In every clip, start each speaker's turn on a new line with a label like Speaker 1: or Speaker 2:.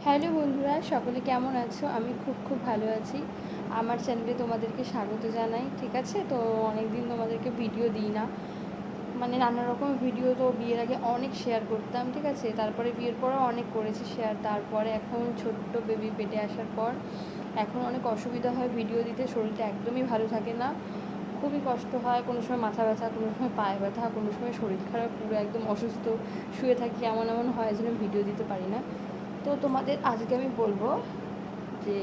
Speaker 1: Hello বন্ধুরা, সকলে কেমন আছো? আমি খুব ভালো আছি। আমার চ্যানেলে তোমাদেরকে স্বাগত জানাই। ঠিক আছে, তো অনেক দিন তোমাদেরকে ভিডিও দিই না, মানে নানা রকম ভিডিও তো বিয়ের আগে অনেক শেয়ার করতাম। ঠিক আছে, তারপরে বিয়ের পরেও অনেক করেছি শেয়ার। তারপরে এখন ছোট্ট বেবি পেটে আসার পর এখন অনেক অসুবিধা হয় ভিডিও দিতে। শরীরটা একদমই ভালো থাকে না, খুবই কষ্ট হয়। কোনো সময় মাথা ব্যথা, কোনো সময় পায়ে ব্যথা, কোনো সময় শরীর খারাপ, পুরো একদম অসুস্থ শুয়ে থাকি। এমন হয় যেন ভিডিও দিতে পারি না। তো তোমাদের আজকে আমি বলবো যে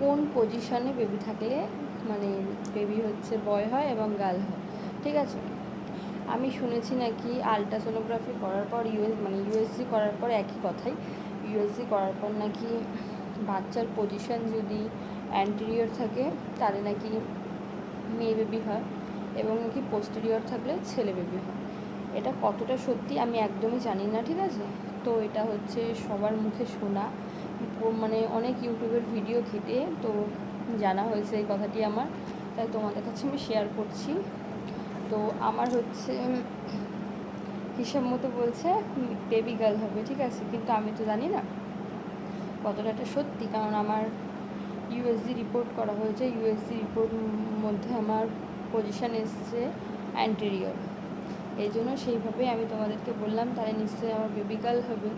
Speaker 1: কোন পজিশনে বেবি থাকলে মানে বেবি হচ্ছে বয় হয় এবং গার্ল হয়। ঠিক আছে, আমি শুনেছি নাকি আলট্রাসোনোগ্রাফি করার পর ইউএসজি করার পর একই কথাই, ইউএসজি করার পর নাকি বাচ্চার পজিশন যদি অ্যান্টেরিয়র থাকে তাহলে নাকি মেয়ে বেবি হয়, এবং নাকি পোস্টেরিয়র থাকলে ছেলে বেবি হয়। এটা কতটা সত্যি আমি একদমই জানি না। ঠিক আছে, তো এটা হচ্ছে সবার মুখে শোনা, মানে অনেক ইউটিউবের ভিডিও ঘেটে তো জানা হয়েছে এই কথাটি আমার, তাই তোমাদের কাছে আমি শেয়ার করছি। তো আমার হচ্ছে হিসাব মতো বলছে বেবি গার্ল হবে। ঠিক আছে, কিন্তু আমি তো জানি না কতটা এটা সত্যি, কারণ আমার ইউএসজি রিপোর্ট করা হয়েছে। ইউএসজি রিপোর্ট মধ্যে আমার পজিশান এসছে অ্যান্টেরিয়র, এই জন্য সেইভাবেই আমি তোমাদেরকে বললাম তাহলে নিশ্চয়ই আমার বেবি গার্ল হবে।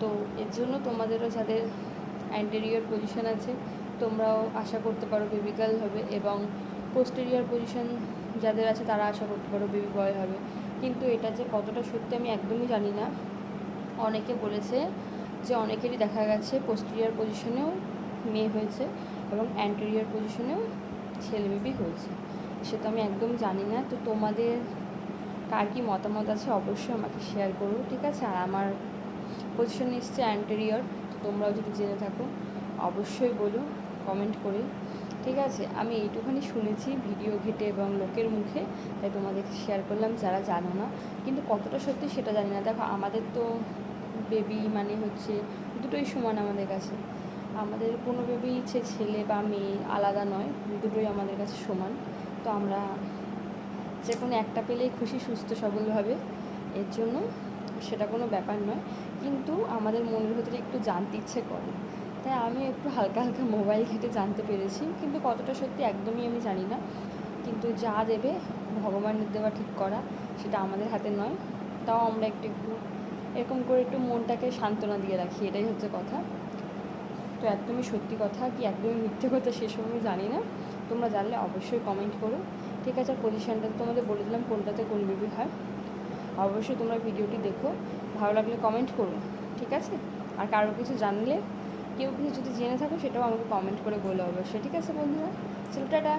Speaker 1: তো এর জন্য তোমাদেরও যাদের অ্যান্টেরিয়র পজিশন আছে তোমরাও আশা করতে পারো বেবি গার্ল হবে, এবং পোস্টেরিয়র পজিশন যাদের আছে তারা আশা করতে পারো বেবি বয় হবে। কিন্তু এটা যে কতটা সত্যি আমি একদমই জানি না। অনেকে বলেছে যে অনেকেরই দেখা গেছে পোস্টেরিয়র পজিশনেও মেয়ে হয়েছে এবং অ্যান্টেরিয়র পজিশনেও ছেলে বেবি হয়েছে, সেটা আমি একদম জানি না। তো তোমাদের কার কী মতামত আছে অবশ্যই আমাকে শেয়ার করো। ঠিক আছে, আর আমার পজিশন এসছে অ্যান্টেরিয়র, তো তোমরাও যদি জেনে থাকো অবশ্যই বলো কমেন্ট করে। ঠিক আছে, আমি এইটুখানি শুনেছি ভিডিও ঘেটে এবং লোকের মুখে, তাই তোমাদেরকে শেয়ার করলাম যারা জানো না। কিন্তু কতটা সত্যি সেটা জানি না। দেখো, আমাদের তো বেবি মানে হচ্ছে দুটোই সমান আমাদের কাছে। আমাদের কোনো বেবি ছেলে বা মেয়ে আলাদা নয়, দুটোই আমাদের কাছে সমান। তো আমরা যে কোনো একটা পেলেই খুশি, সুস্থ সবলভাবে, এর জন্য সেটা কোনো ব্যাপার নয়। কিন্তু আমাদের মনের ভেতরে একটু জানতে ইচ্ছে করে, তাই আমি একটু হালকা মোবাইল ঘেঁটে জানতে পেরেছি, কিন্তু কতটা সত্যি একদমই আমি জানি না। কিন্তু যা দেবে ভগবানের দেওয়া ঠিক করা, সেটা আমাদের হাতে নয়। তাও আমরা একটু এরকম করে একটু মনটাকে সান্ত্বনা দিয়ে রাখি, এটাই হচ্ছে কথা। তো একদমই সত্যি কথা কি একদমই মিথ্যে কথা সেসব আমি জানি না। তোমরা জানলে অবশ্যই কমেন্ট করো। ঠিক আছে, পজিশানটা তোমাদের বলে দিলাম কোনটাতে কোন বেবি হয়। অবশ্যই তোমরা ভিডিওটি দেখো, ভালো লাগলে কমেন্ট করো। ঠিক আছে, আর কারো কিছু জানলে, কেউ কিছু যদি জেনে থাকো সেটাও আমাকে কমেন্ট করে বলো অবশ্যই। ঠিক আছে বন্ধুরা, চলো টাটা।